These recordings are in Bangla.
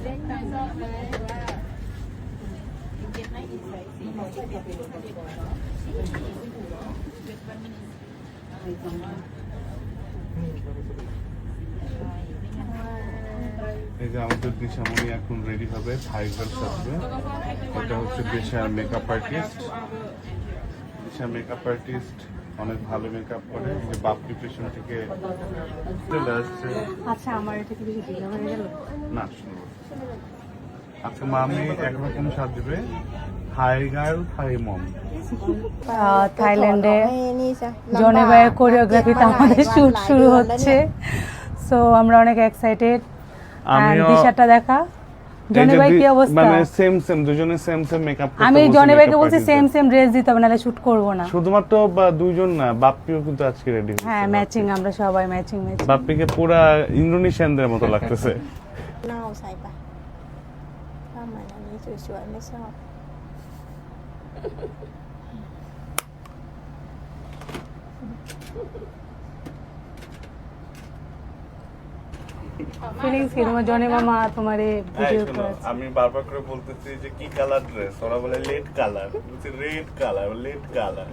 এই যে আমাদের দিশামণি এখন রেডি হবে থাই গার্ল সাজবে। এটা হচ্ছে দিশার মেকআপ আর্টিস্ট। দিশা মেকআপ আর্টিস্ট অনেক ভালো মেকআপ করে। যে বাপ্পি পেছন থেকে চলে আসছে। আচ্ছা, আমার এটা কি বেশি ঢিলা হয়ে গেল? না, শুনুন, আজকে মামি একরকম সাজবে, থাই গার্ল থাই মম। থাইল্যান্ডে জনি ভাইয়ের কোরিওগ্রাফিতে আমাদের শুট শুরু হচ্ছে। সো আমরা অনেক এক্সাইটেড দিশাটা দেখা। জনি ভাই কি অবস্থা? মানে সেম সেম, দুজনে সেম সেম মেকআপ করতে। আমি জনি ভাইকে বলছি সেম সেম ড্রেস দিতে হবে, নাহলে শুট করব না। শুধুমাত্র দুইজন না, বাপ্পিও কিন্তু আজকে রেডি। হ্যাঁ, ম্যাচিং, আমরা সবাই ম্যাচিং ম্যাচিং। বাপ্পিকে পুরা ইন্দোনেশিয়ানদের মতো লাগতেছে। เน่าใส่ปะถ้าเหมือนอันนี้สวยๆไม่ชอบ ফিলিংস কি তোমার? জনি মামা তোমার ভিডিও করেছে। আমি বারবার করে বলতেছি যে কি কালার ড্রেস, ওরা বলে লেড কালার, বলছি রেড কালার, লেড কালার।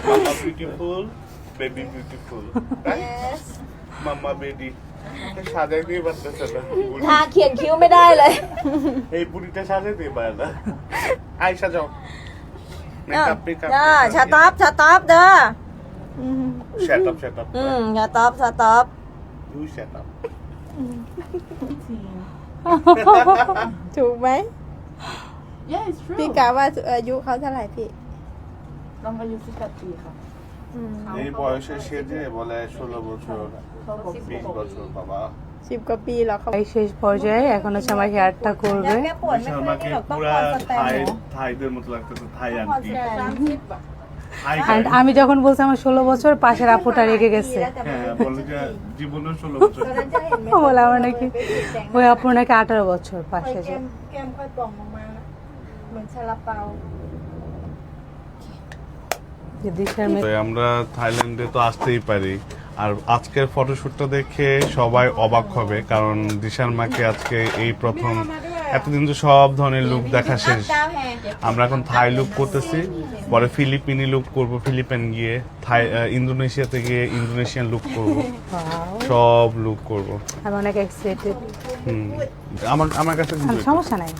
মামা বিউটিফুল, বেবি বিউটিফুল, মামা বেবি সাজাই দিয়ে পারতেছে না। ทาเขียนคิ้วไม่ได้เลย এই বুড়িটা সাজাই দিয়ে পারে না। আই সাজাও। เด้อชาตอบชาตอบเด้อ Shut up, shut up. ชาตอบชาตอบ You shut up. ถูกไหม Yeah, it's true. พี่กะว่าอายุเขาเท่าไหร่พี่ น้องอายุ18 ปีค่ะ এই বয়সে সেজে বলে 16 বছর, 20 বছর বাবা। 10 กว่าปีแล้วเขา এই শেষ পর্যায়ে এখন হচ্ছে আমার হেয়ারটা করবে। แก้ปวดไม่ค่อยได้หรอกต้องคอนสแตนหรอ থাইদের মতো লাগতেছে, থাই คอน আন্টি। สแตน And আমি যখন বলছি আমার 16 বছর, পাশের আপুটা রেগে গেছে। হ্যাঁ, বলে যে জীবনের 16 বছর। ตอนนั้นจะเห็นไหม বলে আমার নাকি ওই আপুর নাকি 18 বছর পাশে যে। แก้มค่อยป่องออกมาเหมือนซาลาเปา যে দিশার তো আমরা থাইল্যান্ডে তো আসতেই পারি, আর আজকের ফটোশুটটা দেখে সবাই অবাক হবে, কারণ দিশার মাকে আজকে এই প্রথম। এতদিন তো সব ধরনের লুক দেখা শেষ, ก้าวแฮ আমরা এখন থাই লুক করতেছি, পরে ফিলিপিনি লুক করব, ফিলিপাইন গিয়ে থাই, ইন্দোনেশিয়াতে গিয়ে ইন্দোনেশিয়ান লুক করব, সব লুক করব। আমি অনেক এক্সাইটেড। আমার কাছে কিন্তু সমস্যা নাই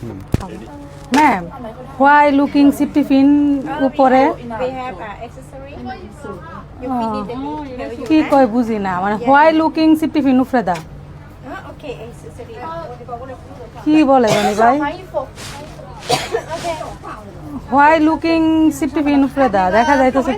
ম্যাম। হোয়াই লুকিং সিপিফিন উপরে we have accessory you finish the কি কয় বুঝি না, মানে হোয়াই লুকিং সিপিফিন উপরে দা okay accessory কি বলে জানি ভাই? হোয়াই লুকিং সিপিফিন উপরে দা দেখা যাইতেছে